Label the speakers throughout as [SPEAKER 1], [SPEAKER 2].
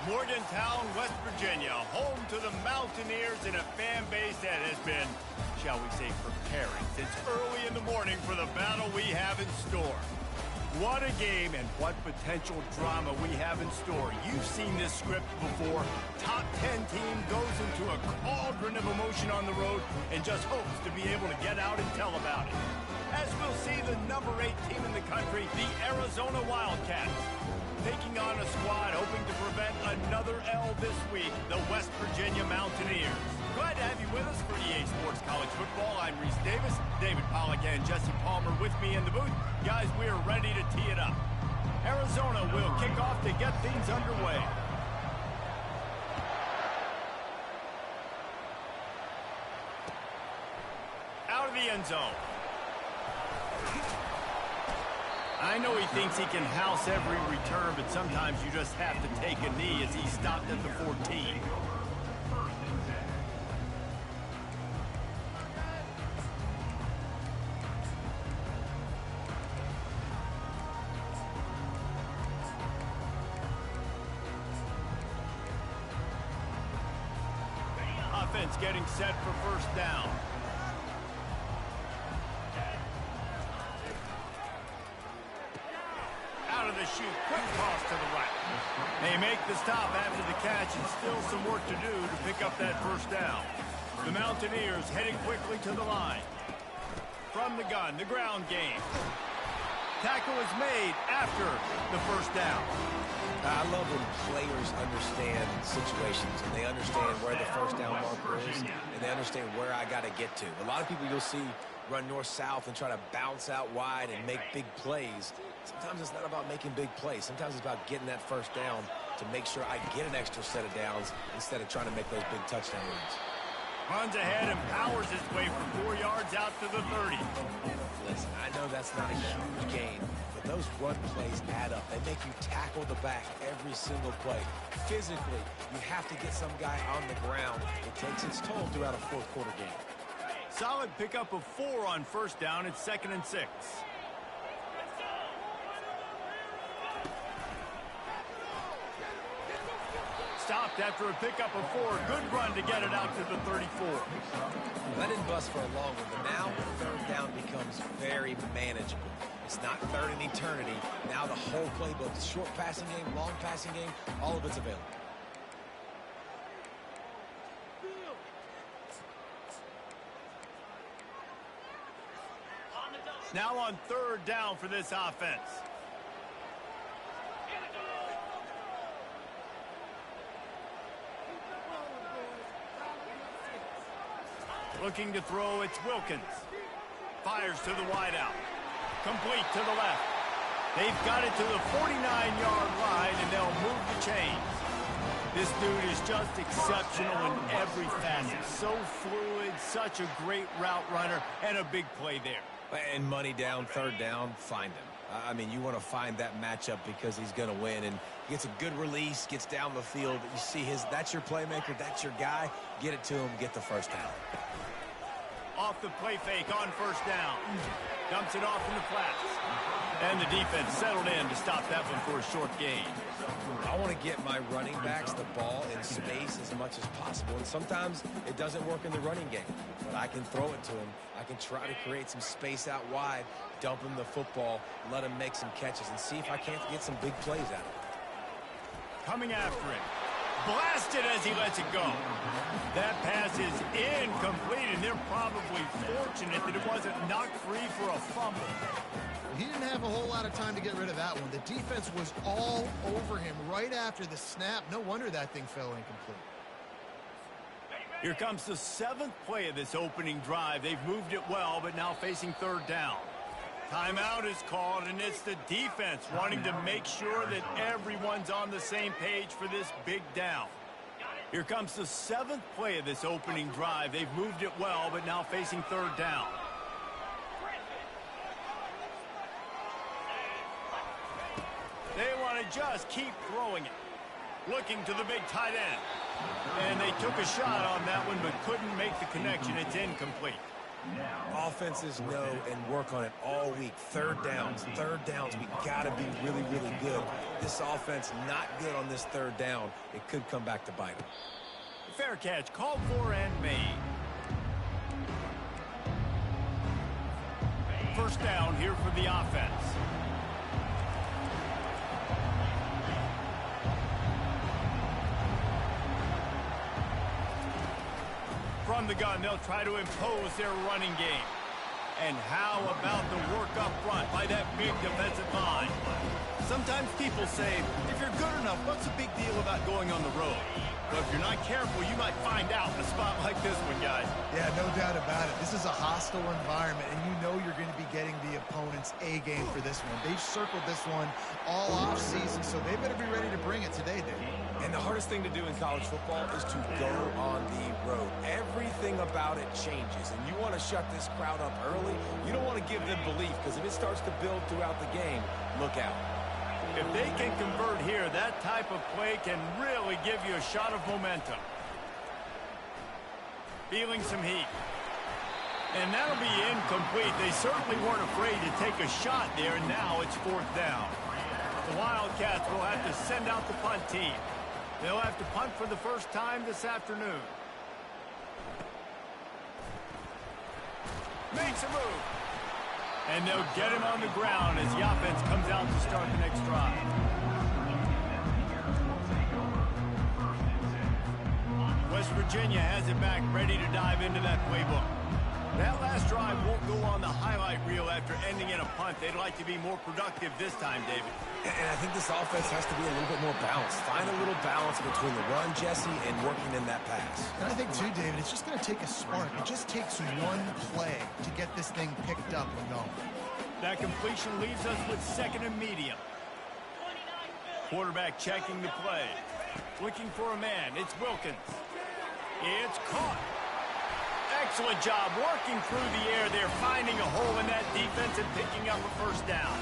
[SPEAKER 1] Morgantown, West Virginia, home to the Mountaineers and a fan base that has been, shall we say, preparing since early in the morning for the battle we have in store. What a game and what potential drama we have in store. You've seen this script before. Top 10 team goes into a cauldron of emotion on the road and just hopes to be able to get out and tell about it. As we'll see the number 8 team in the country, the Arizona Wildcats, taking on a squad hoping to prevent another L this week, the West Virginia Mountaineers. Glad to have you with us for EA Sports College Football. I'm Reese Davis, David Pollack and Jesse Palmer with me in the booth. Guys, we are ready to tee it up. Arizona will kick off to get things underway. Out of the end zone. I know he thinks he can house every return, but sometimes you just have to take a knee as he stopped at the 14. Offense getting set for first down. Out of the chute, quick toss to the right. They make the stop after the catch and still some work to do to pick up that first down. The Mountaineers heading quickly to the line. From the gun, the ground game. Tackle is made after the first down.
[SPEAKER 2] I love when players understand situations and they understand where the first down marker is and they understand where I got to get to. A lot of people you'll see run north-south and try to bounce out wide and make big plays. Sometimes it's not about making big plays. Sometimes it's about getting that first down to make sure I get an extra set of downs instead of trying to make those big touchdown runs.
[SPEAKER 1] Runs ahead and powers his way for 4 yards out to the 30.
[SPEAKER 2] Listen, I know that's not a huge gain, but those run plays add up. They make you tackle the back every single play. Physically, you have to get some guy on the ground. It takes its toll throughout a fourth quarter game.
[SPEAKER 1] Solid pickup of 4 on first down. It's 2nd and 6. Stopped after a pickup of 4. Good run to get it out to the 34.
[SPEAKER 2] That didn't bust for a long one, but now third down becomes very manageable. It's not third in eternity. Now the whole playbook, short passing game, long passing game, all of it's available.
[SPEAKER 1] Now on third down for this offense. Looking to throw, it's Wilkins. Fires to the wideout. Complete to the left. They've got it to the 49-yard line, and they'll move the chains. This dude is just exceptional in every facet. So fluid, such a great route runner, and a big play there.
[SPEAKER 2] And money down, third down, find him. I mean, you want to find that matchup because he's going to win, and he gets a good release, gets down the field. You see that's your playmaker, that's your guy. Get it to him, get the first down.
[SPEAKER 1] Off the play fake on first down. Dumps it off in the flats. And the defense settled in to stop that one for a short gain.
[SPEAKER 2] I want to get my running backs the ball in space as much as possible. And sometimes it doesn't work in the running game. But I can throw it to him. I can try to create some space out wide, dump him the football, let him make some catches, and see if I can't get some big plays out of it.
[SPEAKER 1] Coming after it. Blasted as he lets it go. That pass is incomplete, and they're probably fortunate that it wasn't knocked free for a fumble.
[SPEAKER 3] He didn't have a whole lot of time to get rid of that one. The defense was all over him right after the snap. No wonder that thing fell incomplete.
[SPEAKER 1] Here comes the 7th play of this opening drive. They've moved it well, but now facing third down. Timeout is called, and it's the defense wanting to make sure that everyone's on the same page for this big down. Here comes the 7th play of this opening drive. They've moved it well, but now facing third down. They want to just keep throwing it. Looking to the big tight end. And they took a shot on that one, but couldn't make the connection. It's incomplete.
[SPEAKER 2] Offenses know and work on it all week. Third downs, we got to be really, really good. This offense not good on this third down. It could come back to bite them.
[SPEAKER 1] Fair catch, called for and made. First down here for the offense. From the gun, they'll try to impose their running game. And how about the work up front by that big defensive line? Sometimes people say, if you're good enough, what's the big deal about going on the road? But if you're not careful, you might find out in a spot like this one, guys.
[SPEAKER 3] Yeah, no doubt about it. This is a hostile environment, and you know you're going to be getting the opponent's A game for this one. They've circled this one all offseason, so they better be ready to bring it today, Dave.
[SPEAKER 2] And the hardest thing to do in college football is to go on the road. Everything about it changes, and you want to shut this crowd up early. You don't want to give them belief, because if it starts to build throughout the game, look out.
[SPEAKER 1] If they can convert here, that type of play can really give you a shot of momentum. Feeling some heat. And that'll be incomplete. They certainly weren't afraid to take a shot there, and now it's fourth down. The Wildcats will have to send out the punt team. They'll have to punt for the first time this afternoon. Makes a move. And they'll get him on the ground as the offense comes out to start the next drive. West Virginia has it back, ready to dive into that playbook. That last drive won't go on the highlight reel after ending in a punt. They'd like to be more productive this time, David.
[SPEAKER 2] And I think this offense has to be a little bit more balanced. Find a little balance between the run, Jesse, and working in that pass.
[SPEAKER 3] And I think, too, David, it's just going to take a spark. It just takes one play to get this thing picked up and going.
[SPEAKER 1] That completion leaves us with second and medium. Quarterback checking the play. Looking for a man. It's Wilkins. It's caught. Excellent job working through the air there, finding a hole in that defense and picking up a first down.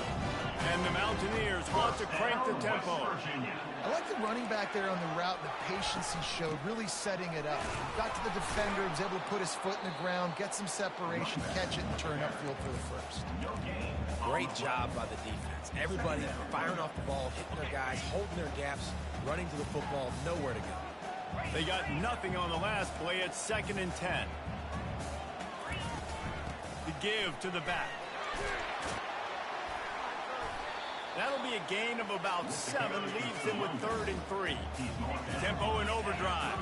[SPEAKER 1] And the Mountaineers want to crank the tempo.
[SPEAKER 3] I like the running back there on the route, the patience he showed, really setting it up. Got to the defender, was able to put his foot in the ground, get some separation, catch it, and turn upfield for the first.
[SPEAKER 2] Great job by the defense. Everybody firing off the ball, hitting their guys, holding their gaps, running to the football, nowhere to go.
[SPEAKER 1] They got nothing on the last play. It's 2nd and 10. The give to the back. That'll be a gain of about 7, leaves them with 3rd and 3. Tempo and overdrive.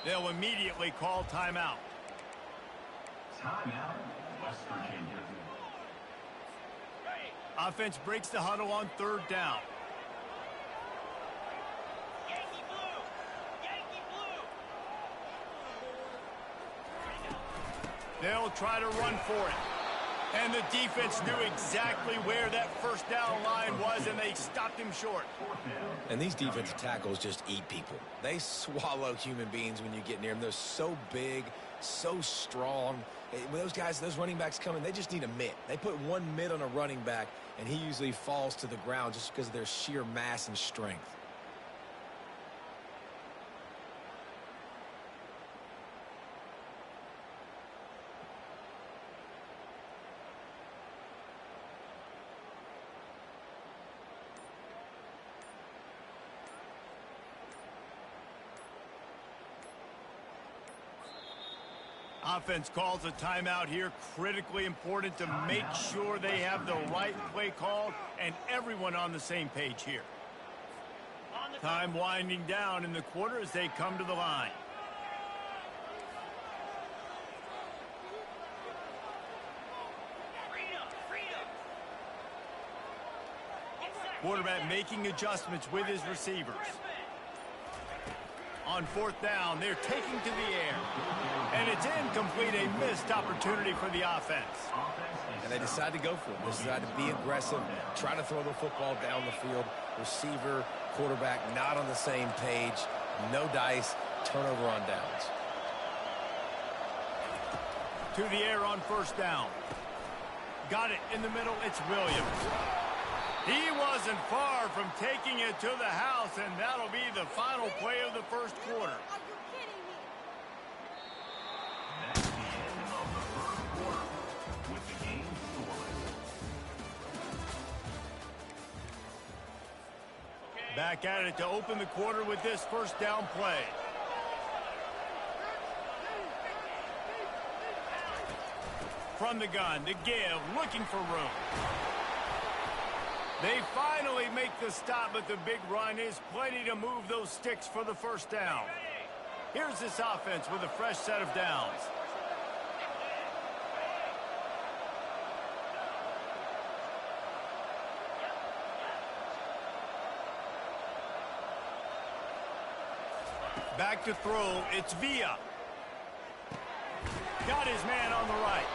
[SPEAKER 1] They'll immediately call timeout.
[SPEAKER 4] Timeout, West Virginia.
[SPEAKER 1] Offense breaks the huddle on 3rd down. They'll try to run for it. And the defense knew exactly where that first down line was, and they stopped him short.
[SPEAKER 2] And these defensive tackles just eat people. They swallow human beings when you get near them. They're so big, so strong. When those guys, those running backs come in, they just need a mitt. They put one mitt on a running back, and he usually falls to the ground just because of their sheer mass and strength.
[SPEAKER 1] Offense calls a timeout here. Critically important to make sure they have the right play called and everyone on the same page here. Time winding down in the quarter as they come to the line. Quarterback making adjustments with his receivers. On 4th down, they're taking to the air. And it's incomplete, a missed opportunity for the offense.
[SPEAKER 2] And they decide to go for it. They decide to be aggressive, try to throw the football down the field. Receiver, quarterback, not on the same page. No dice, turnover on downs.
[SPEAKER 1] To the air on 1st down. Got it in the middle, it's Williams. He wasn't far from taking it to the house, and that'll be the final play of the first quarter.
[SPEAKER 4] Are you kidding me?
[SPEAKER 5] That's the end of the first quarter with the game scoreless.
[SPEAKER 1] Back at it to open the quarter with this first down play. From the gun to give, looking for room. They finally make the stop, but the big run is plenty to move those sticks for the first down. Here's this offense with a fresh set of downs. Back to throw, it's Villa. Got his man on the right.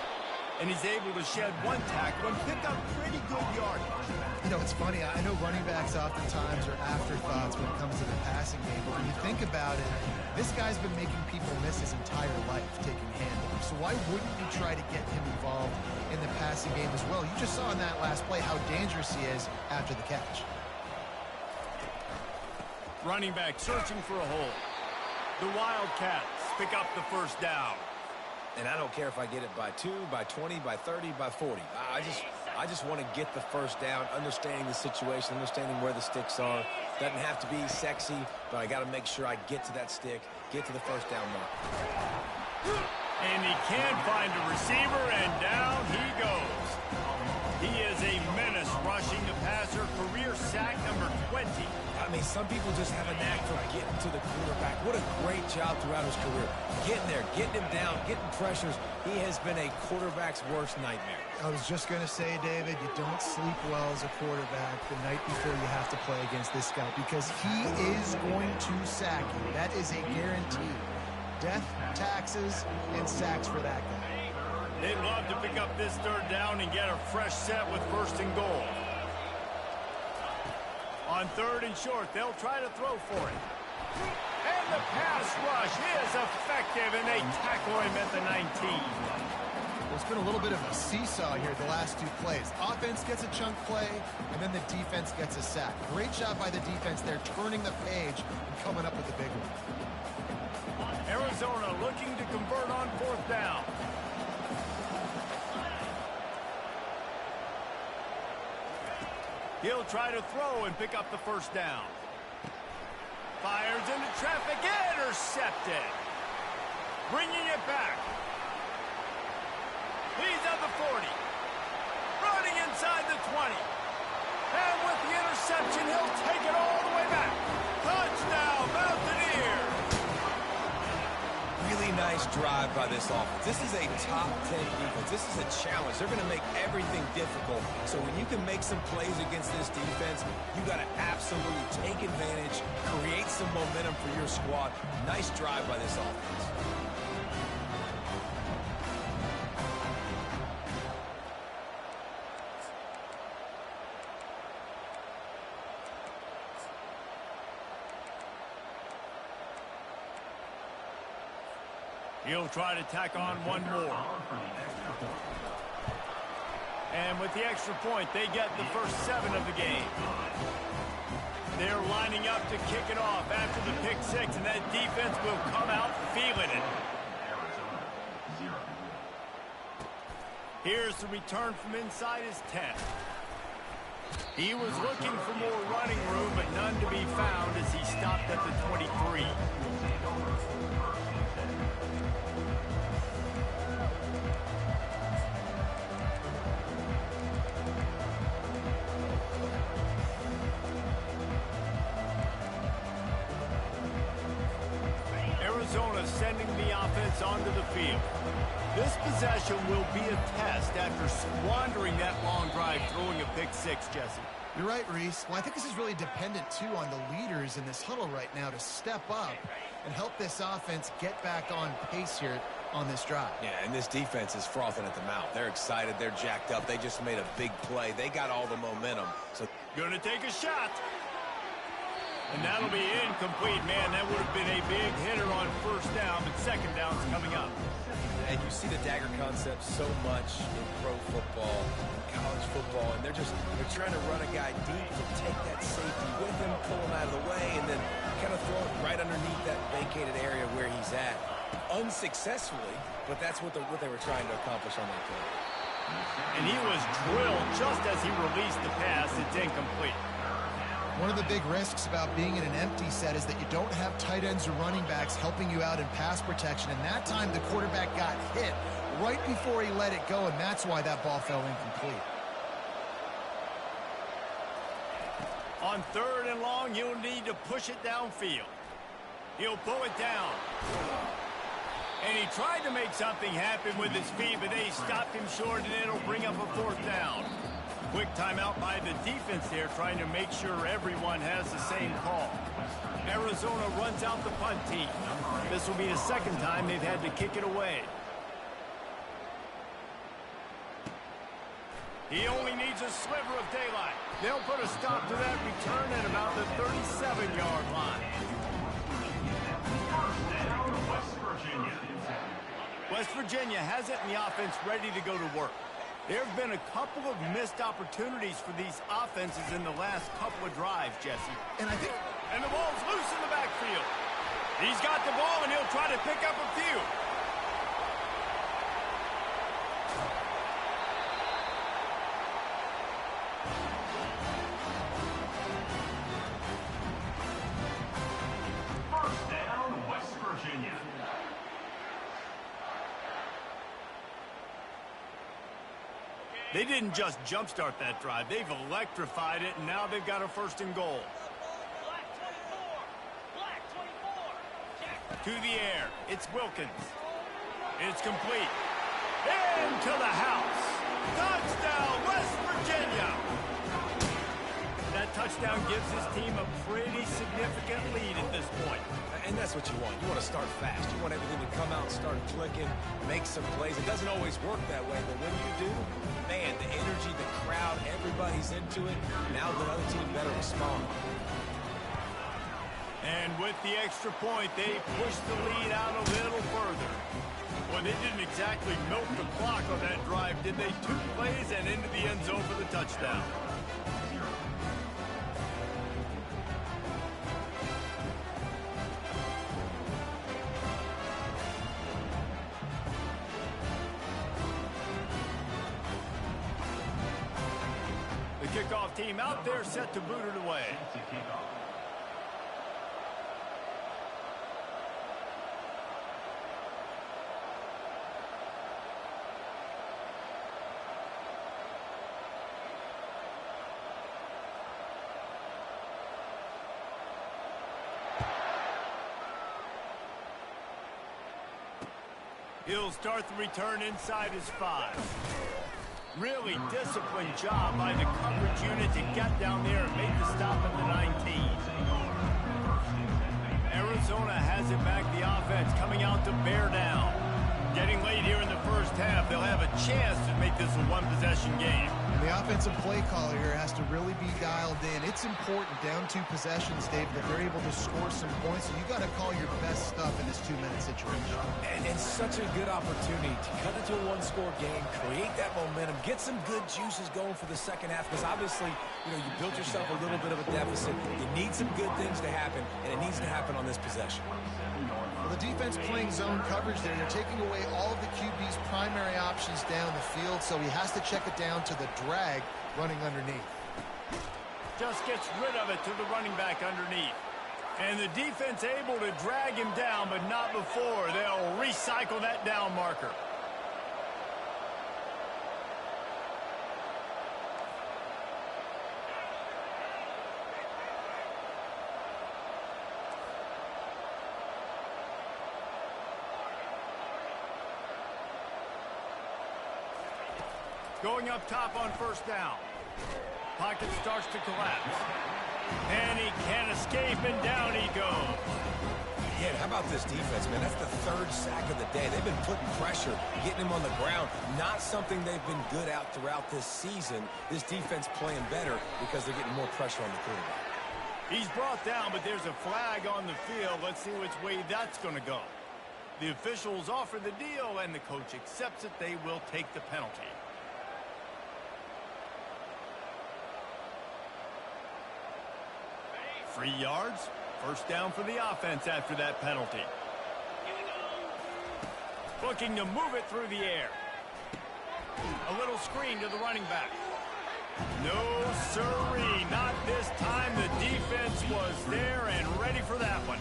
[SPEAKER 1] And he's able to shed one tackle and pick up pretty good yardage.
[SPEAKER 3] You know, it's funny. I know running backs oftentimes are afterthoughts when it comes to the passing game. But when you think about it, this guy's been making people miss his entire life taking handoffs. So why wouldn't you try to get him involved in the passing game as well? You just saw in that last play how dangerous he is after the catch.
[SPEAKER 1] Running back searching for a hole. The Wildcats pick up the first down.
[SPEAKER 2] And I don't care if I get it by 2, by 20, by 30, by 40. I just want to get the first down, understanding the situation, understanding where the sticks are. Doesn't have to be sexy, but I got to make sure I get to that stick, get to the first down mark.
[SPEAKER 1] And he can't find a receiver, and down he goes. He is a menace rushing the passer, career sack number 20.
[SPEAKER 2] I mean, some people just have a knack for getting to the quarterback. What a great job throughout his career. Getting there, getting him down, getting pressures. He has been a quarterback's worst nightmare.
[SPEAKER 3] I was just going to say, David, you don't sleep well as a quarterback the night before you have to play against this guy because he is going to sack you. That is a guarantee. Death, taxes, and sacks for that guy.
[SPEAKER 1] They'd love to pick up this third down and get a fresh set with first and goal. On third and short, they'll try to throw for it. And the pass rush is effective, and they tackle him at the 19.
[SPEAKER 3] There's been a little bit of a seesaw here the last two plays. Offense gets a chunk play, and then the defense gets a sack. Great job by the defense there, turning the page and coming up with a big one.
[SPEAKER 1] Arizona looking to convert on fourth down. He'll try to throw and pick up the first down. Fires into traffic, intercepted. Bringing it back. He's at the 40. Running inside the 20. And with the interception, he'll take it all the way back. Touchdown, Mountaineers.
[SPEAKER 2] Really nice drive by this offense. This is a top 10 defense. This is a challenge. They're going to make everything difficult. So when you can make some plays against this defense, you got to absolutely take advantage, create some momentum for your squad. Nice drive by this offense.
[SPEAKER 1] He'll try to tack on one more. And with the extra point, they get the first 7 of the game. They're lining up to kick it off after the pick 6, and that defense will come out feeling it. Here's the return from inside his 10. He was looking for more running room, but none to be found as he stopped at the 23. Arizona sending the offense onto the field. This possession will be a test after squandering that long drive throwing a pick 6, Jesse.
[SPEAKER 3] You're right, Reese. Well, I think this is really dependent, too, on the leaders in this huddle right now to step up and help this offense get back on pace here on this drive.
[SPEAKER 2] Yeah, and this defense is frothing at the mouth. They're excited. They're jacked up. They just made a big play. They got all the momentum. So
[SPEAKER 1] Gonna take a shot. And that'll be incomplete. Man, that would have been a big hitter on first down, but second down's coming up.
[SPEAKER 2] And you see the dagger concept so much in pro football, in college football, and they're trying to run a guy deep to take that safety with him, pull him out of the way, and then kind of throw it right underneath that vacated area where he's at. Unsuccessfully, but that's what they were trying to accomplish on that play.
[SPEAKER 1] And he was drilled just as he released the pass. It's incomplete.
[SPEAKER 3] One of the big risks about being in an empty set is that you don't have tight ends or running backs helping you out in pass protection. And that time the quarterback got hit right before he let it go, and that's why that ball fell incomplete.
[SPEAKER 1] On 3rd and long, you'll need to push it downfield. He'll pull it down. And he tried to make something happen with his feet, but they stopped him short, and it'll bring up a 4th down. Quick timeout by the defense there, trying to make sure everyone has the same call. Arizona runs out the punt team. This will be the second time they've had to kick it away. He only needs a sliver of daylight. They'll put a stop to that return at about the 37-yard line. West Virginia has it in the offense ready to go to work. There have been a couple of missed opportunities for these offenses in the last couple of drives, Jesse.
[SPEAKER 3] And I think...
[SPEAKER 1] And the ball's loose in the backfield. He's got the ball, and he'll try to pick up a few.
[SPEAKER 5] First down, West Virginia.
[SPEAKER 1] They didn't just jumpstart that drive. They've electrified it, and now they've got a 1st and goal. To the air. It's Wilkins. It's complete. Into the house. Touchdown, West Virginia. That touchdown gives his team a pretty significant lead at this point.
[SPEAKER 2] And that's what you want. You want to start fast. You want everything to come out and start clicking, make some plays. It doesn't always work that way, but when you do, man, the energy, the crowd, everybody's into it. Now the other team better respond.
[SPEAKER 1] And with the extra point, they push the lead out a little further. Well, they didn't exactly milk the clock on that drive, did they? 2 plays and into the end zone for the touchdown. The kickoff team out there set to boot it away. He'll start the return inside his 5. Really disciplined job by the coverage unit to get down there and make the stop at the 19. Arizona has it back, the offense coming out to bear down. Getting late here in the first half, they'll have a chance to make this a 1-possession game.
[SPEAKER 3] The offensive play caller here has to really be dialed in. It's important, down 2 possessions, Dave, that they're able to score some points. So you got to call your best stuff in this 2-minute situation.
[SPEAKER 2] And it's such a good opportunity to cut into a 1-score game, create that momentum, get some good juices going for the second half. Because obviously, you built yourself a little bit of a deficit. You need some good things to happen, and it needs to happen on this possession.
[SPEAKER 3] Well, the defense playing zone coverage there. They're taking away all of the QB's primary options down the field, so he has to check it down to the drag running underneath.
[SPEAKER 1] Just gets rid of it to the running back underneath. And the defense able to drag him down, but not before. They'll recycle that down marker. Going up top on first down. Pocket starts to collapse. And he can't escape, and down he goes.
[SPEAKER 2] Yeah, how about this defense, man? That's the 3rd sack of the day. They've been putting pressure, getting him on the ground. Not something they've been good at throughout this season. This defense playing better because they're getting more pressure on the quarterback.
[SPEAKER 1] He's brought down, but there's a flag on the field. Let's see which way that's going to go. The officials offer the deal, and the coach accepts it. They will take the penalty. Free yards. First down for the offense after that penalty. Looking to move it through the air. A little screen to the running back. No, sirree, not this time. The defense was there and ready for that one.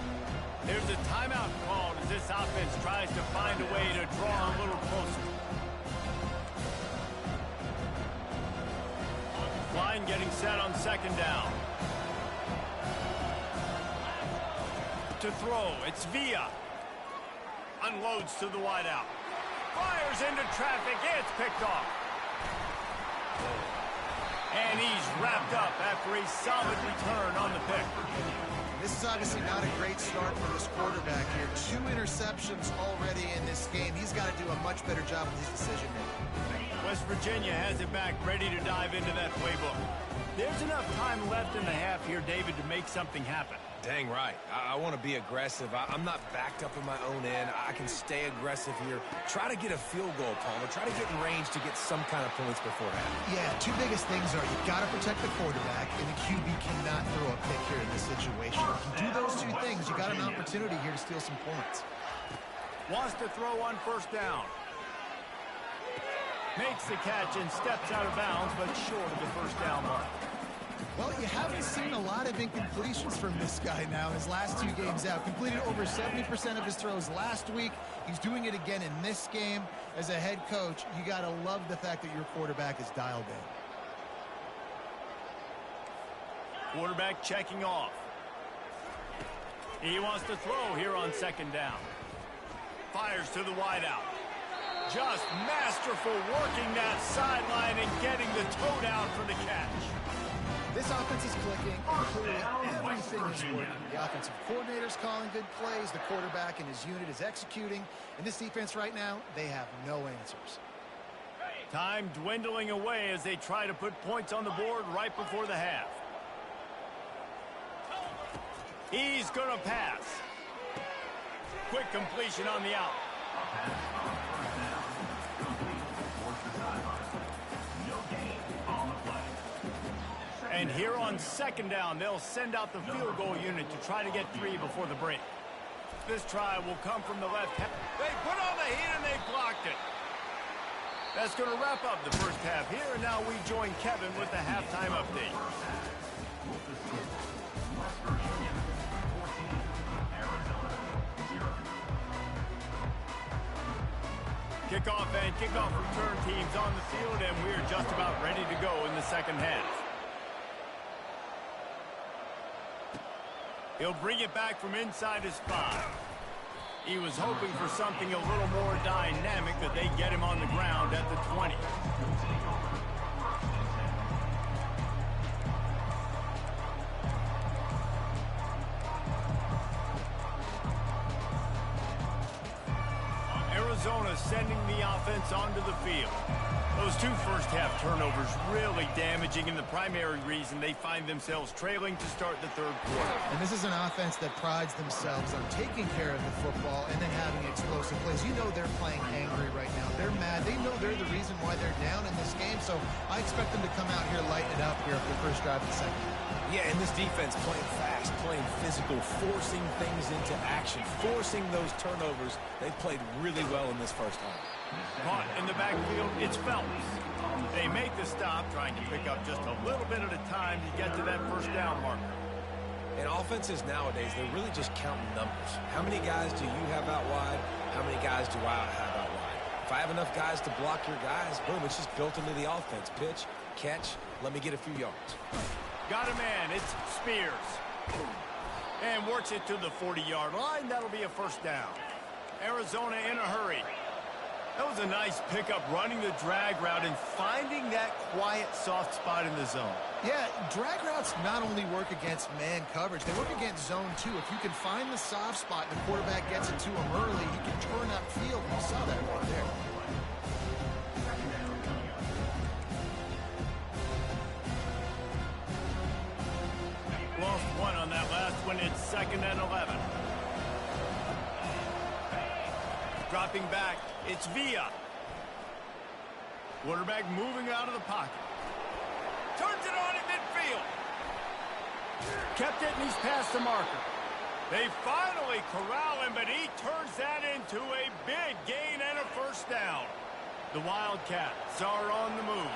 [SPEAKER 1] There's a timeout called as this offense tries to find a way to draw a little closer. Line getting set on second down. To throw, it's Villa. Unloads to the wideout. Fires into traffic. It's picked off. And he's wrapped up after a solid return on the pick.
[SPEAKER 3] This is obviously not a great start for this quarterback here. 2 interceptions already in this game. He's got to do a much better job with his decision-making.
[SPEAKER 1] West Virginia has it back, ready to dive into that playbook. There's enough time left in the half here, David, to make something happen.
[SPEAKER 2] Dang right. I want to be aggressive. I'm not backed up in my own end. I can stay aggressive here. Try to get a field goal, Palmer. Try to get in range to get some kind of points before half.
[SPEAKER 3] Yeah, 2 biggest things are you've got to protect the quarterback, and the QB cannot throw a pick here in this situation. If you do those 2 things, you got an opportunity here to steal some points.
[SPEAKER 1] Wants to throw on first down. Makes the catch and steps out of bounds, but short of the first down mark.
[SPEAKER 3] Well, you haven't seen a lot of incompletions from this guy now in his last 2 games out. Completed over 70% of his throws last week. He's doing it again in this game. As a head coach, you got to love the fact that your quarterback is dialed in.
[SPEAKER 1] Quarterback checking off. He wants to throw here on second down. Fires to the wideout. Just masterful working that sideline and getting the toe down for the catch.
[SPEAKER 3] This offense is clicking, and clearly everything is working. The offensive coordinator's calling good plays. The quarterback and his unit is executing. And this defense right now, they have no answers.
[SPEAKER 1] Time dwindling away as they try to put points on the board right before the half. He's going to pass. Quick completion on the out. And here on second down, they'll send out the field goal unit to try to get 3 before the break. This try will come from the left half. They put on the heat and they blocked it. That's going to wrap up the first half here, and now we join Kevin with the halftime update. Kickoff and kickoff return teams on the field, and we're just about ready to go in the second half. He'll bring it back from inside his 5. He was hoping for something a little more dynamic, but they get him on the ground at the 20. Arizona sending the offense onto the field. Those 2 first-half turnovers really damaging, and the primary reason they find themselves trailing to start the third quarter.
[SPEAKER 3] And this is an offense that prides themselves on taking care of the football and then having explosive plays. You know they're playing angry right now. They're mad. They know they're the reason why they're down in this game, so I expect them to come out here, lighten it up here for the first drive of the second half.
[SPEAKER 2] Yeah, and this defense playing fast, playing physical, forcing things into action, forcing those turnovers. They played really well in this first half.
[SPEAKER 1] Caught in the backfield, it's Phelps. They make the stop, trying to pick up just a little bit at a time to get to that first down marker.
[SPEAKER 2] And offenses nowadays, they're really just counting numbers. How many guys do you have out wide? How many guys do I have out wide? If I have enough guys to block your guys, boom, it's just built into the offense. Pitch, catch, let me get a few yards.
[SPEAKER 1] Got a man, it's Spears. And works it to the 40-yard line. That'll be a first down. Arizona in a hurry. That was a nice pickup, running the drag route and finding that quiet, soft spot in the zone.
[SPEAKER 3] Yeah, drag routes not only work against man coverage, they work against zone too. If you can find the soft spot and the quarterback gets it to him early, he can turn upfield. You saw that right there.
[SPEAKER 1] Lost 1 on 2nd and 11. Dropping back, it's Villa. Quarterback moving out of the pocket. Turns it on in midfield. Kept it, and he's past the marker. They finally corral him, but he turns that into a big gain and a first down. The Wildcats are on the move.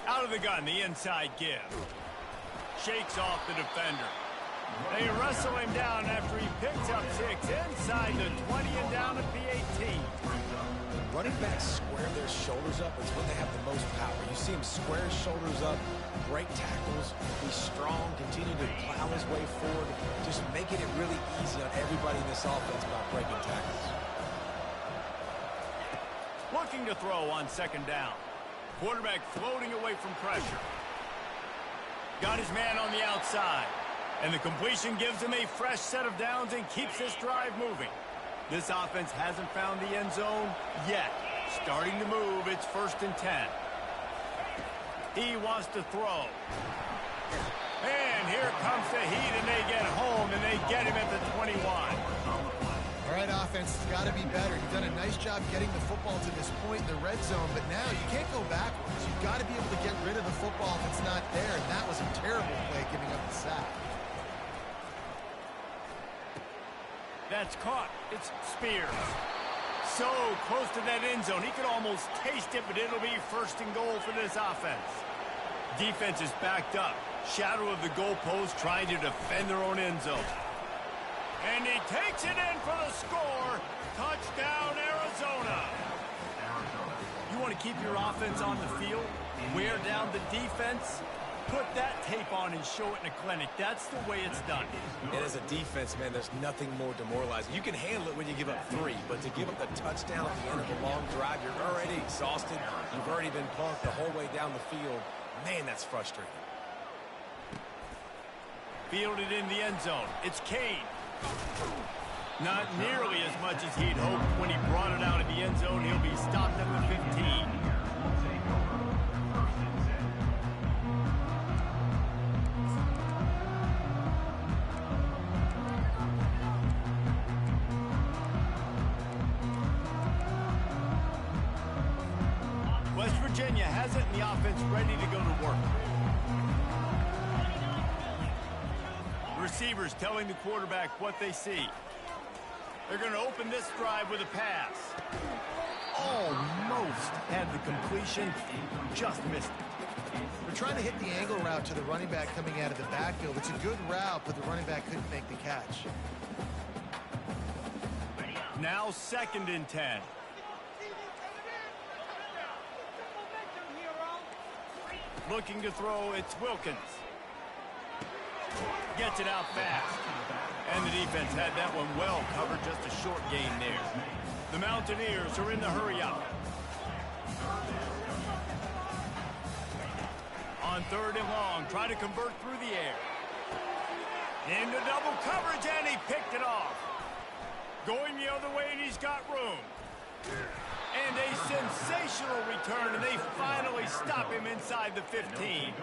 [SPEAKER 1] Out of the gun, the inside give. Shakes off the defender. They wrestle him down after he picks up 6 inside the 20 and down at the 18.
[SPEAKER 2] When running backs square their shoulders up, it's when they have the most power. You see him square his shoulders up, break tackles, be strong, continue to plow his way forward, just making it really easy on everybody in this offense about breaking tackles.
[SPEAKER 1] Looking to throw on 2nd down. Quarterback floating away from pressure. Got his man on the outside. And the completion gives him a fresh set of downs and keeps this drive moving. This offense hasn't found the end zone yet. Starting to move, it's 1st and 10. He wants to throw. And here comes the heat, and they get home, and they get him at the 21.
[SPEAKER 3] All right, offense has got to be better. You've done a nice job getting the football to this point in the red zone, but now you can't go backwards. You've got to be able to get rid of the football if it's not there, and that was a terrible play giving up the sack.
[SPEAKER 1] That's caught. It's Spears. So close to that end zone. He could almost taste it, but it'll be 1st and goal for this offense. Defense is backed up. Shadow of the goalpost trying to defend their own end zone. And he takes it in for the score. Touchdown, Arizona. You want to keep your offense on the field? Wear down the defense? Put that tape on and show it in a clinic. That's the way it's done.
[SPEAKER 2] And as a defense, man, there's nothing more demoralizing. You can handle it when you give up 3, but to give up the touchdown at the end of a long drive, you're already exhausted. You've already been punked the whole way down the field. Man, that's frustrating.
[SPEAKER 1] Fielded in the end zone. It's Kane. Not nearly as much as he'd hoped when he brought it out of the end zone. He'll be stopped at the 15. West Virginia has it, and the offense ready to go to work. Receivers telling the quarterback what they see. They're going to open this drive with a pass. Almost had the completion, just missed it.
[SPEAKER 3] They're trying to hit the angle route to the running back coming out of the backfield. It's a good route, but the running back couldn't make the catch.
[SPEAKER 1] Now 2nd and 10. Looking to throw, it's Wilkins. Gets it out fast. And the defense had that one well covered, just a short gain there. The Mountaineers are in the hurry up. On 3rd and long, try to convert through the air. Into double coverage, and he picked it off. Going the other way, and he's got room. And a sensational return, and they finally stop him inside the 15.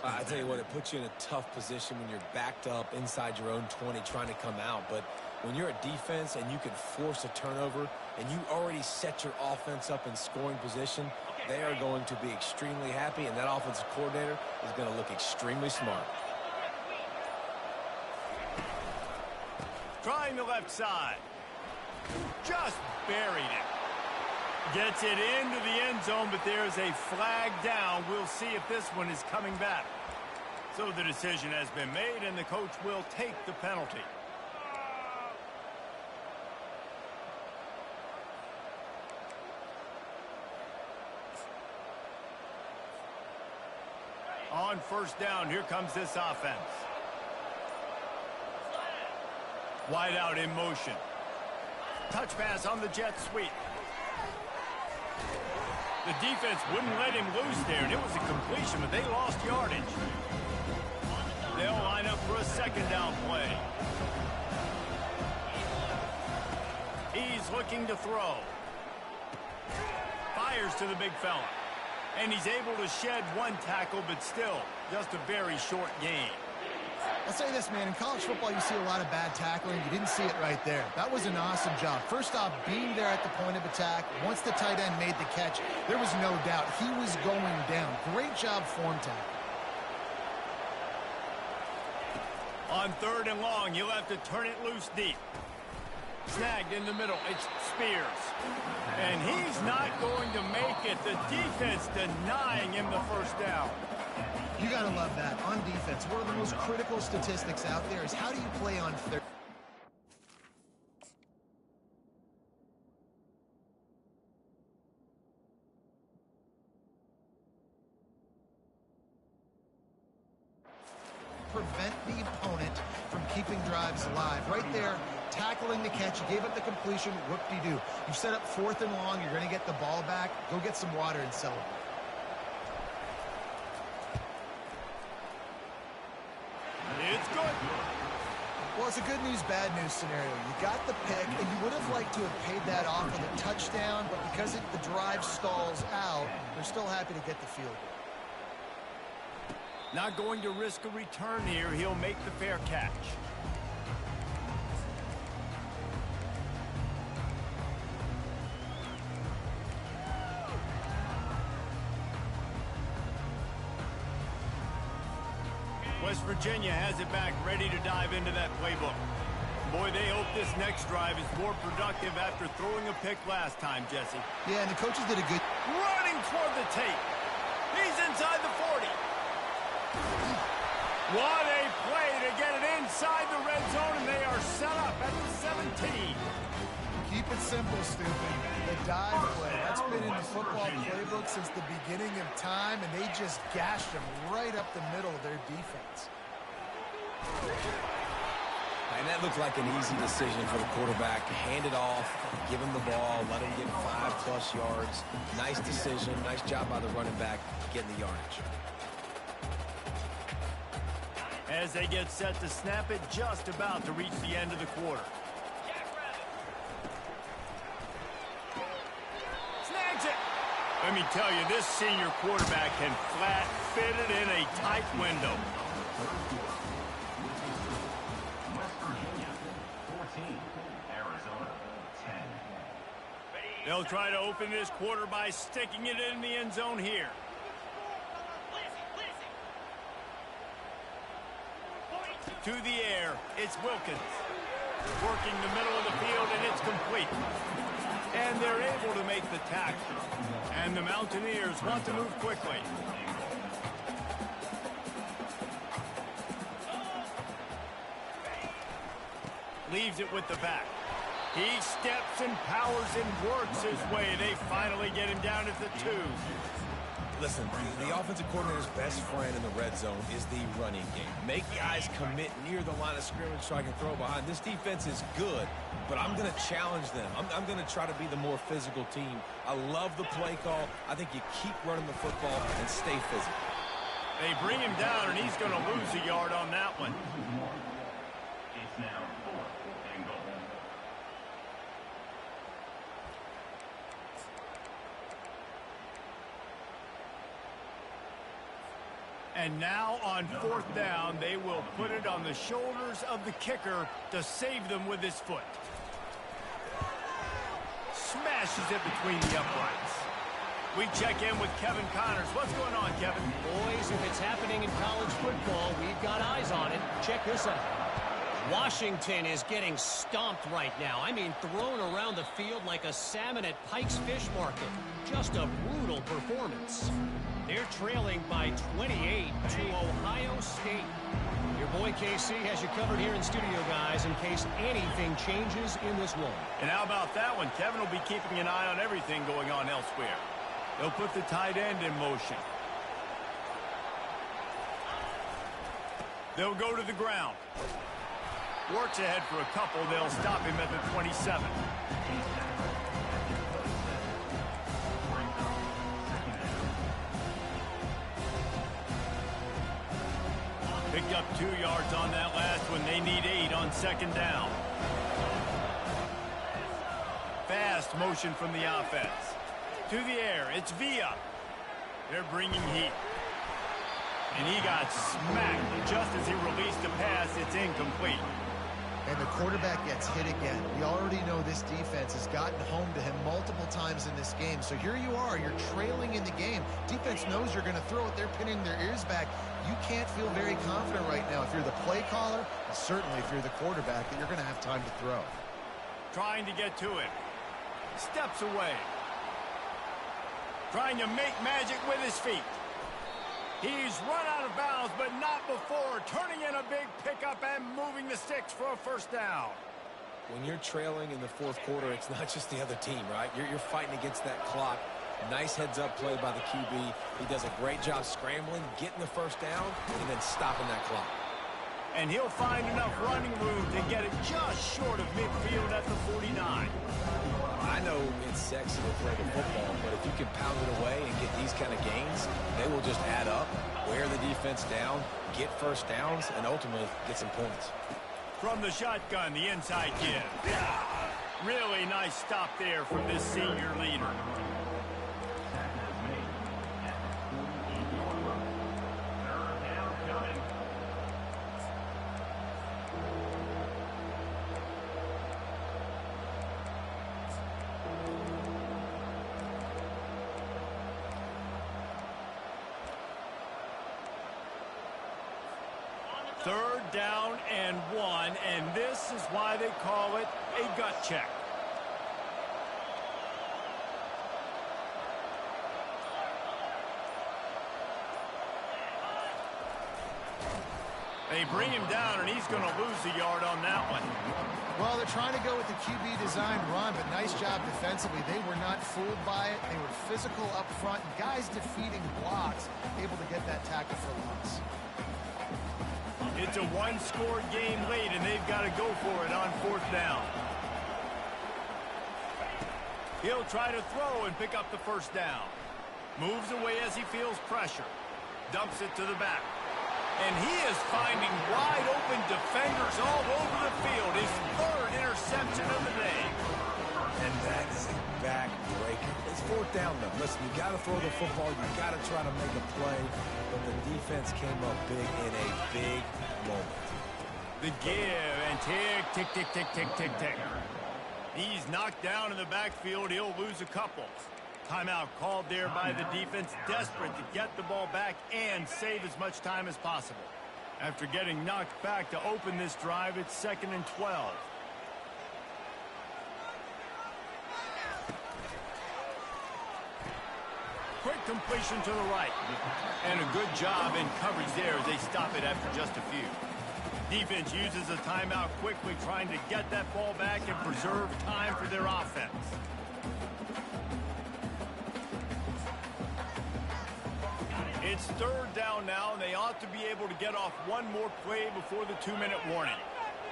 [SPEAKER 2] I tell you what, it puts you in a tough position when you're backed up inside your own 20 trying to come out. But when you're a defense and you can force a turnover and you already set your offense up in scoring position, they are going to be extremely happy, and that offensive coordinator is going to look extremely smart.
[SPEAKER 1] Trying the left side. Just buried it. Gets it into the end zone, but there's a flag down. We'll see if this one is coming back. So the decision has been made, and the coach will take the penalty. On 1st down, here comes this offense. Wide out in motion. Touch pass on the jet sweep. The defense wouldn't let him loose there, and it was a completion, but they lost yardage. They'll line up for a second down play. He's looking to throw. Fires to the big fella. And he's able to shed one tackle, but still, just a very short gain.
[SPEAKER 3] I'll say this, man. In college football, you see a lot of bad tackling. You didn't see it right there. That was an awesome job. First off, being there at the point of attack. Once the tight end made the catch, there was no doubt he was going down. Great job form tackle.
[SPEAKER 1] On 3rd and long, he'll have to turn it loose deep. Snagged in the middle. It's Spears. And he's not going to make it. The defense denying him the first down.
[SPEAKER 3] You got to love that. On defense, one of the most critical statistics out there is how do you play on third? Prevent the opponent from keeping drives alive. Right there, tackling the catch. You gave up the completion. Whoop-de-doo. You set up 4th and long. You're going to get the ball back. Go get some water and celebrate.
[SPEAKER 1] It's good.
[SPEAKER 3] Well, it's a good news, bad news scenario. You got the pick, and you would have liked to have paid that off with a touchdown, but because the drive stalls out, they're still happy to get the field goal.
[SPEAKER 1] Not going to risk a return here. He'll make the fair catch. West Virginia has it back, ready to dive into that playbook. Boy, they hope this next drive is more productive after throwing a pick last time, Jesse.
[SPEAKER 3] Yeah, and the coaches did a good...
[SPEAKER 1] Running toward the tape. He's inside the 40. What a play to get it inside the red zone, and they are set up at the 17.
[SPEAKER 3] Keep it simple, stupid. The dive play. That's been in the football playbook since the beginning of time, and they just gashed them right up the middle of their defense.
[SPEAKER 2] And that looked like an easy decision for the quarterback. Hand it off, give him the ball, let him get 5+ yards. Nice decision. Nice job by the running back getting the yardage.
[SPEAKER 1] As they get set to snap it, just about to reach the end of the quarter. Snags it! Let me tell you, this senior quarterback can flat fit it in a tight window.
[SPEAKER 5] West Virginia, 14. Arizona, 10.
[SPEAKER 1] They'll try to open this quarter by sticking it in the end zone here. To the air, it's Wilkins. Working the middle of the field, and it's complete. And they're able to make the tackle. And the Mountaineers want to move quickly. Leaves it with the back. He steps and powers and works his way. They finally get him down at the 2.
[SPEAKER 2] Listen, the offensive coordinator's best friend in the red zone is the running game. Make guys commit near the line of scrimmage so I can throw behind. This defense is good, but I'm going to challenge them. I'm going to try to be the more physical team. I love the play call. I think you keep running the football and stay physical.
[SPEAKER 1] They bring him down, and he's going to lose a yard on that one.
[SPEAKER 5] It's now 4th and goal.
[SPEAKER 1] And now on 4th down, they will put it on the shoulders of the kicker to save them with his foot. Smashes it between the uprights. We check in with Kevin Connors. What's going on, Kevin?
[SPEAKER 4] Boys, if it's happening in college football, we've got eyes on it. Check this out. Washington is getting stomped right now. I mean, thrown around the field like a salmon at Pike's Fish Market. Just a brutal performance. They're trailing by 28 to Ohio State. Your boy KC has you covered here in studio, guys, in case anything changes in this one.
[SPEAKER 1] And how about that one? Kevin will be keeping an eye on everything going on elsewhere. They'll put the tight end in motion. They'll go to the ground. Works ahead for a couple. They'll stop him at the 27. Picked up 2 yards on that last one. They need 8 on second down. Fast motion from the offense. To the air, it's Villa. They're bringing heat. And he got smacked just as he released the pass. It's incomplete.
[SPEAKER 3] And the quarterback gets hit again. We already know this defense has gotten home to him multiple times in this game. So here you are, you're trailing in the game. Defense knows you're going to throw it. They're pinning their ears back. You can't feel very confident right now if you're the play caller, and certainly if you're the quarterback, that you're going to have time to throw.
[SPEAKER 1] Trying to get to it. Steps away. Trying to make magic with his feet. He's run out of bounds, but not before turning in a big pickup and moving the sticks for a first down.
[SPEAKER 2] When you're trailing in the fourth quarter, it's not just the other team, right? You're fighting against that clock. Nice heads-up play by the QB. He does a great job scrambling, getting the first down, and then stopping that clock.
[SPEAKER 1] And he'll find enough running room to get it just short of midfield at the 49.
[SPEAKER 2] I know it's sexy to play the football, but if you can pound it away and get these kind of gains, they will just add up, wear the defense down, get first downs, and ultimately get some points.
[SPEAKER 1] From the shotgun, the inside give. Really nice stop there from this senior leader. Third down and 1, and this is why they call it a gut check. They bring him down, and he's going to lose a yard on that one.
[SPEAKER 3] Well, they're trying to go with the QB design run, but nice job defensively. They were not fooled by it. They were physical up front. Guys defeating blocks, able to get that tackle for loss.
[SPEAKER 1] It's a one-score game late, and they've got to go for it on fourth down. He'll try to throw and pick up the first down. Moves away as he feels pressure. Dumps it to the back. And he is finding wide-open defenders all over the field. His third interception of the day.
[SPEAKER 2] And that is a back-breaker. It's fourth down, though. Listen, you got to throw the football. You got to try to make a play. But the defense came up big in a big moment.
[SPEAKER 1] The give and tick, tick, tick, tick, tick, tick, tick. He's knocked down in the backfield. He'll lose a couple. Timeout called there by the defense, desperate to get the ball back and save as much time as possible. After getting knocked back to open this drive, it's 2nd and 12. Quick completion to the right. And a good job in coverage there as they stop it after just a few. Defense uses a timeout quickly, trying to get that ball back and preserve time for their offense. It's third down now, and they ought to be able to get off one more play before the 2-minute warning.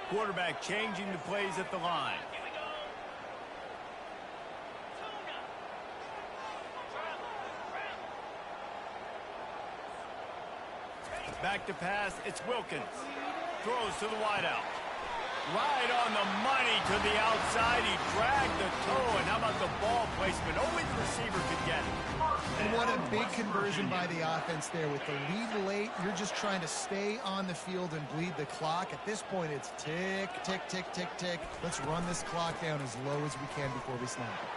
[SPEAKER 1] Quarterback changing the plays at the line. Back to pass, it's Wilkins. Throws to the wideout. Right on the money to the outside. He dragged the toe, and how about the ball placement? Only the receiver could get it.
[SPEAKER 3] And what a big conversion by the offense there. With the lead late, you're just trying to stay on the field and bleed the clock. At this point, it's tick, tick, tick, tick, tick. Let's run this clock down as low as we can before we snap it.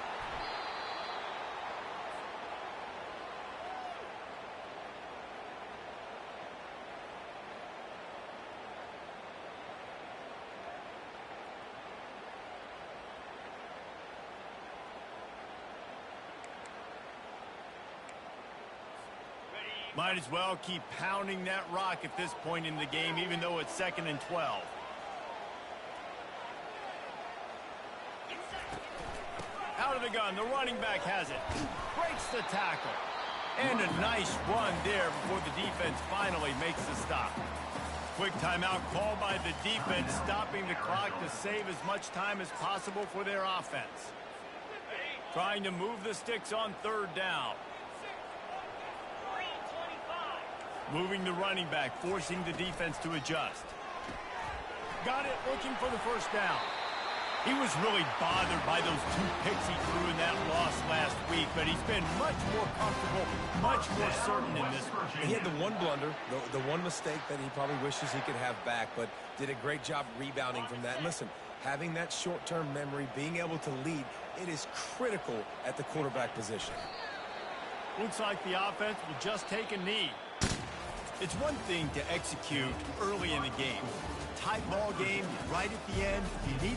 [SPEAKER 1] Might as well keep pounding that rock at this point in the game, even though it's 2nd and 12. Out of the gun, the running back has it. Breaks the tackle. And a nice run there before the defense finally makes the stop. Quick timeout called by the defense, stopping the clock to save as much time as possible for their offense. Trying to move the sticks on third down. Moving the running back, forcing the defense to adjust. Got it, looking for the first down. He was really bothered by those 2 picks he threw in that loss last week, but he's been much more comfortable, much more certain in this one.
[SPEAKER 2] He had the one blunder, the one mistake that he probably wishes he could have back, but did a great job rebounding from that. And listen, having that short-term memory, being able to lead, it is critical at the quarterback position.
[SPEAKER 1] Looks like the offense will just take a knee. It's one thing to execute early in the game. Tight ball game, right at the end, you need the